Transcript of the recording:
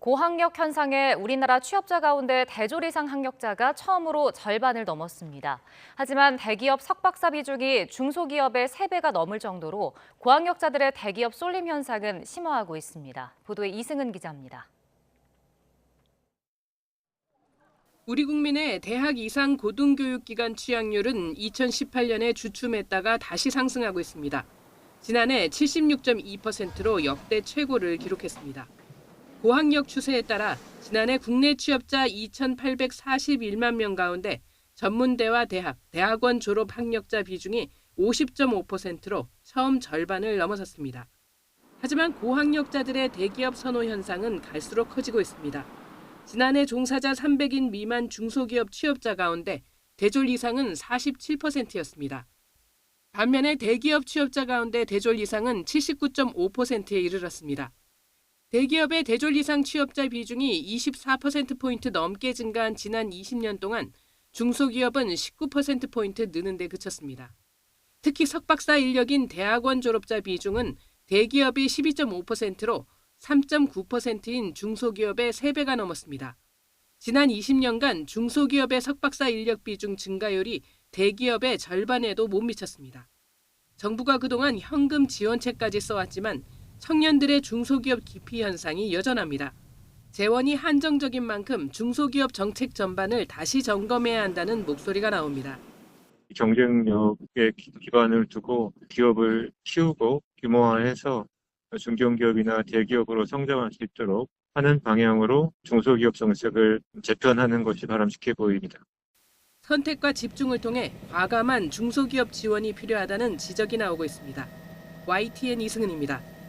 고학력 현상에 우리나라 취업자 가운데 대졸 이상 학력자가 처음으로 절반을 넘었습니다. 하지만 대기업 석박사 비중이 중소기업의 3배가 넘을 정도로 고학력자들의 대기업 쏠림 현상은 심화하고 있습니다. 보도에 이승은 기자입니다. 우리 국민의 대학 이상 고등교육기관 취학률은 2018년에 주춤했다가 다시 상승하고 있습니다. 지난해 76.2%로 역대 최고를 기록했습니다. 고학력 추세에 따라 지난해 국내 취업자 2,841만 명 가운데 전문대와 대학, 대학원 졸업 학력자 비중이 50.5%로 처음 절반을 넘어섰습니다. 하지만 고학력자들의 대기업 선호 현상은 갈수록 커지고 있습니다. 지난해 종사자 300인 미만 중소기업 취업자 가운데 대졸 이상은 47%였습니다. 반면에 대기업 취업자 가운데 대졸 이상은 79.5%에 이르렀습니다. 대기업의 대졸 이상 취업자 비중이 24%포인트 넘게 증가한 지난 20년 동안 중소기업은 19%포인트 느는 데 그쳤습니다. 특히 석박사 인력인 대학원 졸업자 비중은 대기업이 12.5%로 3.9%인 중소기업의 3배가 넘었습니다. 지난 20년간 중소기업의 석박사 인력 비중 증가율이 대기업의 절반에도 못 미쳤습니다. 정부가 그동안 현금 지원책까지 써왔지만 청년들의 중소기업 기피 현상이 여전합니다. 재원이 한정적인 만큼 중소기업 정책 전반을 다시 점검해야 한다는 목소리가 나옵니다. 경쟁력에 기반을 두고 기업을 키우고 규모화해서 중견기업이나 대기업으로 성장할 수 있도록 하는 방향으로 중소기업 정책을 재편하는 것이 바람직해 보입니다. 선택과 집중을 통해 과감한 중소기업 지원이 필요하다는 지적이 나오고 있습니다. YTN 이승은입니다.